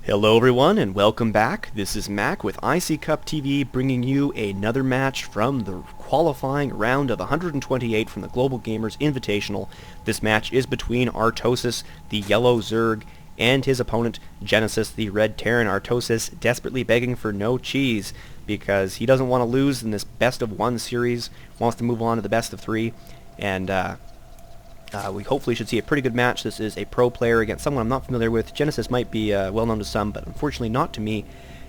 Hello everyone and welcome back. This is Mac with IC Cup TV bringing you another match from the qualifying round of 128 from the Global Gamers Invitational. This match is between Artosis, the yellow Zerg, and his opponent Genesis, the red Terran. Artosis desperately begging for no cheese because he doesn't want to lose in this best of one series, wants to move on to the best of three, and we hopefully should see a pretty good match. This is a pro player against someone I'm not familiar with. Genesis might be well known to some, but unfortunately not to me.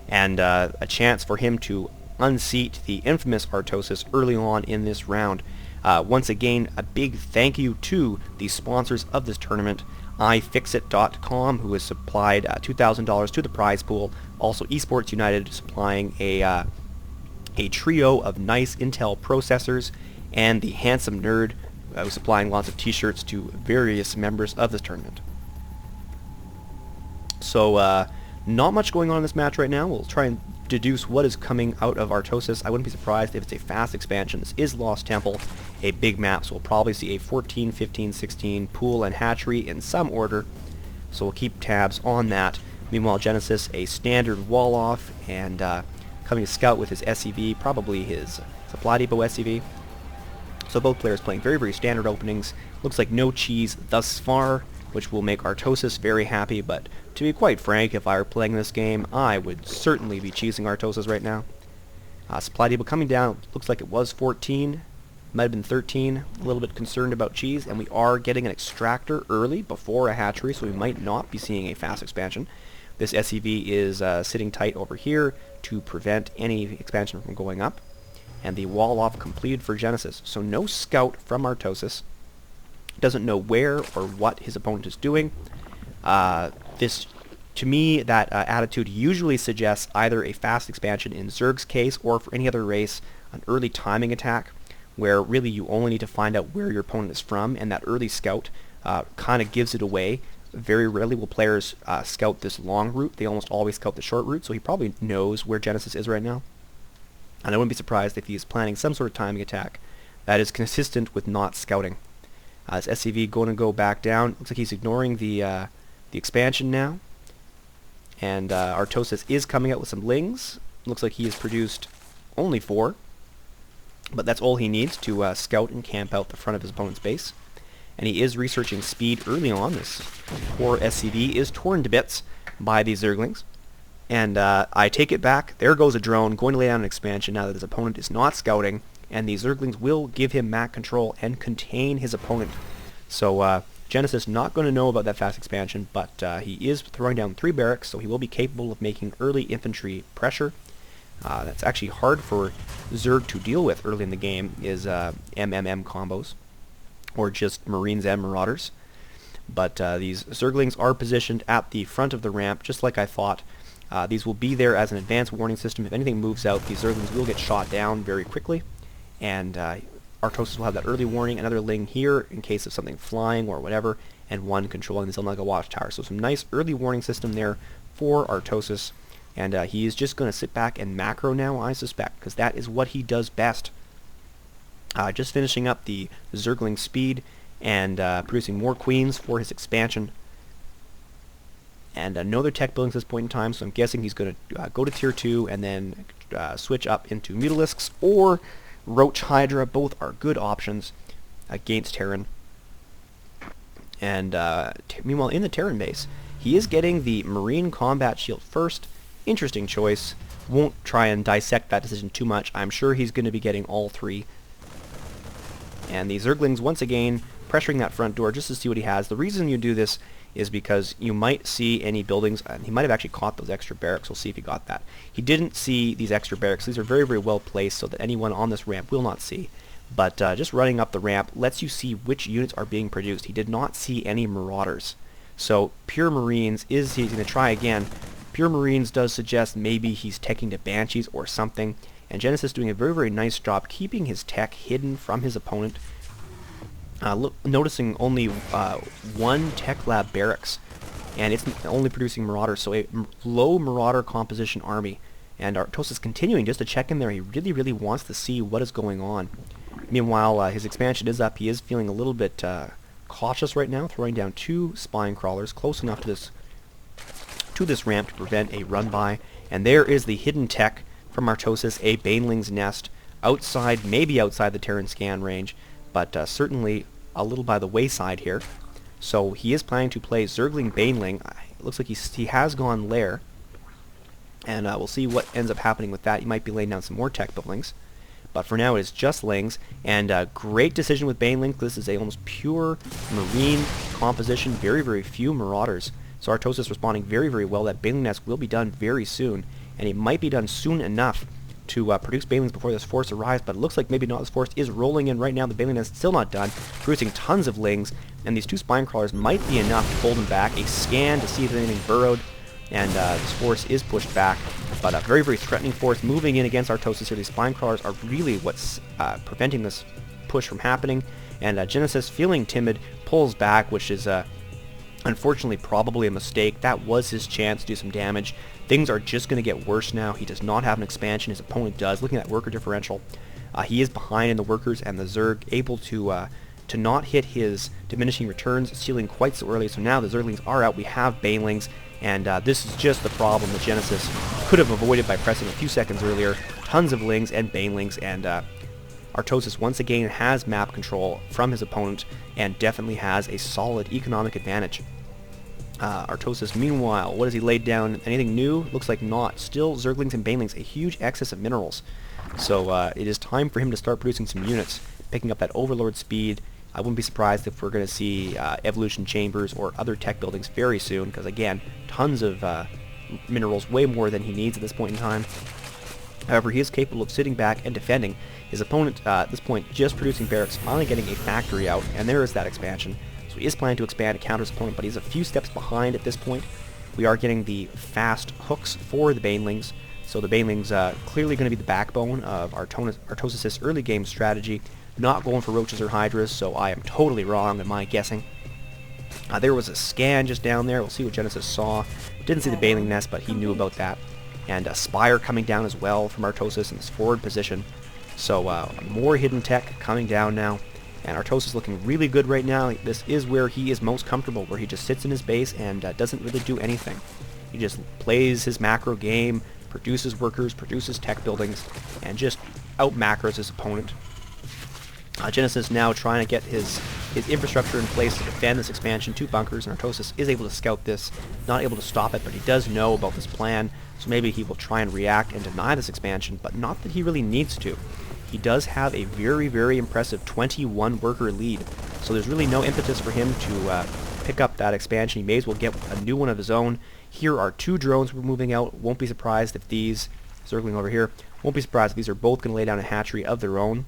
And a chance for him to unseat the infamous Artosis early on in this round. Once again, a big thank you to the sponsors of this tournament, iFixit.com, who has supplied $2,000 to the prize pool. Also, Esports United supplying a trio of nice Intel processors, and the Handsome Nerd, was supplying lots of t-shirts to various members of this tournament. So, not much going on in this match right now. We'll try and deduce what is coming out of Artosis. I wouldn't be surprised if it's a fast expansion. This is Lost Temple, a big map, so we'll probably see a 14, 15, 16 pool and hatchery in some order. So we'll keep tabs on that. Meanwhile, Genesis, a standard wall-off, and coming to scout with his SCV, probably his Supply Depot SCV. So both players playing very, very standard openings. Looks like no cheese thus far, which will make Artosis very happy, but to be quite frank, if I were playing this game, I would certainly be cheesing Artosis right now. Supply Depot coming down, looks like it was 14, might have been 13, a little bit concerned about cheese, and we are getting an extractor early before a hatchery, so we might not be seeing a fast expansion. This SCV is sitting tight over here to prevent any expansion from going up. And the wall-off completed for Genesis. So no scout from Artosis. Doesn't know where or what his opponent is doing. This, to me, that attitude usually suggests either a fast expansion in Zerg's case, or for any other race, an early timing attack, where really you only need to find out where your opponent is from, and that early scout kind of gives it away. Very rarely will players scout this long route. They almost always scout the short route, so he probably knows where Genesis is right now. And I wouldn't be surprised if he is planning some sort of timing attack that is consistent with not scouting. This SCV going to go back down. Looks like he's ignoring the expansion now. And Artosis is coming out with some lings. Looks like he has produced only 4. But that's all he needs to scout and camp out the front of his opponent's base. And he is researching speed early on. This poor SCV is torn to bits by these Zerglings. And I take it back. There goes a drone going to lay down an expansion now that his opponent is not scouting, and the Zerglings will give him map control and contain his opponent. So Genesis not going to know about that fast expansion, but he is throwing down 3 barracks, so he will be capable of making early infantry pressure. That's actually hard for Zerg to deal with early in the game, is MMM combos, or just Marines and Marauders. But these Zerglings are positioned at the front of the ramp, just like I thought. These will be there as an advanced warning system. If anything moves out, these Zerglings will get shot down very quickly. And Artosis will have that early warning, another Ling here in case of something flying or whatever, and one controlling the Zelnaga watchtower. So some nice early warning system there for Artosis. And he is just going to sit back and macro now, I suspect, because that is what he does best. Just finishing up the Zergling speed and producing more queens for his expansion. And no other tech buildings at this point in time, so I'm guessing he's going to go to tier 2 and then switch up into Mutalisks or Roach Hydra. Both are good options against Terran. And meanwhile, in the Terran base, he is getting the Marine Combat Shield first. Interesting choice. Won't try and dissect that decision too much. I'm sure he's going to be getting all 3. And the Zerglings, once again, pressuring that front door just to see what he has. The reason you do this is because you might see any buildings, and he might have actually caught those extra barracks. We'll see if he got that. He didn't see these extra barracks. These are very, very well placed so that anyone on this ramp will not see. But just running up the ramp lets you see which units are being produced. He did not see any Marauders. So Pure Marines he's going to try again. Pure Marines does suggest maybe he's teching to Banshees or something. And Genesis doing a very, very nice job keeping his tech hidden from his opponent. Noticing only 1 Tech Lab barracks, and it's only producing Marauders, so a low Marauder composition army. And Artosis continuing just to check in there. He really, really wants to see what is going on. Meanwhile, his expansion is up. He is feeling a little bit cautious right now, throwing down 2 spine crawlers close enough to this to this ramp to prevent a run-by. And there is the hidden tech from Artosis, a Baneling's Nest, outside, maybe outside the Terran scan range, but certainly a little by the wayside here. So he is planning to play Zergling Baneling. It looks like he has gone Lair, and we'll see what ends up happening with that. He might be laying down some more tech buildings, but for now it is just Lings, and great decision with Baneling. This is a almost pure marine composition, very, very few Marauders. So Artosis responding very, very well. That Baneling Nest will be done very soon, and it might be done soon enough to produce Banelings before this force arrives, but it looks like maybe not. This force is rolling in right now. The Baneling Nest is still not done, producing tons of Lings, and these 2 Spine Crawlers might be enough to hold him back. A scan to see if there's anything burrowed, and this force is pushed back, but a very, very threatening force moving in against Artosis here. These Spine Crawlers are really what's preventing this push from happening, and Genesis, feeling timid, pulls back, which is unfortunately probably a mistake. That was his chance to do some damage. Things are just going to get worse now. He does not have an expansion. His opponent does. Looking at that worker differential, he is behind in the workers, and the Zerg able to not hit his diminishing returns ceiling quite so early. So now the Zerglings are out. We have Banelings, and this is just the problem that Genesis could have avoided by pressing a few seconds earlier. Tons of Lings and Banelings, and Artosis once again has map control from his opponent and definitely has a solid economic advantage. Artosis, meanwhile, what has he laid down? Anything new? Looks like not. Still Zerglings and Banelings, a huge excess of minerals. So it is time for him to start producing some units, picking up that Overlord speed. I wouldn't be surprised if we're going to see evolution chambers or other tech buildings very soon, because again, tons of minerals, way more than he needs at this point in time. However, he is capable of sitting back and defending. His opponent, at this point, just producing barracks, finally getting a factory out, and there is that expansion. So he is planning to expand to counter his opponent, but he's a few steps behind at this point. We are getting the fast hooks for the Banelings, so the Banelings clearly going to be the backbone of Artosis' early game strategy, not going for Roaches or Hydras, so I am totally wrong in my guessing. There was a scan just down there. We'll see what Genesis saw. Didn't see the Baneling Nest, but he knew about that. And a Spire coming down as well from Artosis in this forward position. So more hidden tech coming down now. And Artosis looking really good right now. This is where he is most comfortable, where he just sits in his base and doesn't really do anything. He just plays his macro game, produces workers, produces tech buildings, and just out-macros his opponent. Genesis now trying to get his infrastructure in place to defend this expansion. 2 bunkers, and Artosis is able to scout this, not able to stop it, but he does know about this plan, so maybe he will try and react and deny this expansion, but not that he really needs to. He does have a very, very impressive 21 worker lead, so there's really no impetus for him to pick up that expansion. He may as well get a new one of his own. Here are 2 drones we're moving out. Won't be surprised if these, circling over here, won't be surprised if these are both going to lay down a hatchery of their own.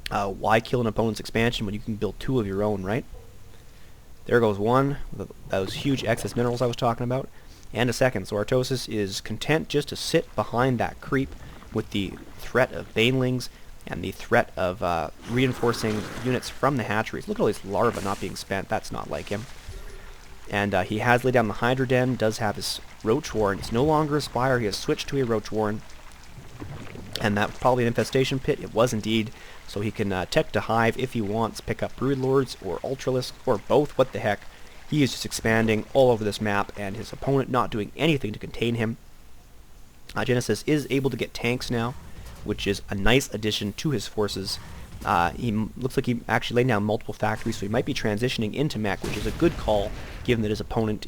Why kill an opponent's expansion when you can build 2 of your own, right? There goes one, those huge excess minerals I was talking about, and a second. So Artosis is content just to sit behind that creep with the threat of Banelings and the threat of reinforcing units from the hatcheries. Look at all these larvae not being spent. That's not like him. And he has laid down the Hydra Den, does have his Roach Warren. It's no longer a Spire. He has switched to a Roach Warren. And that was probably an infestation pit. It was indeed. So he can tech to Hive if he wants, pick up Broodlords or Ultralisk or both. What the heck. He is just expanding all over this map, and his opponent not doing anything to contain him. Genesis is able to get tanks now, which is a nice addition to his forces. He looks like he actually laid down multiple factories, so he might be transitioning into mech, which is a good call, given that his opponent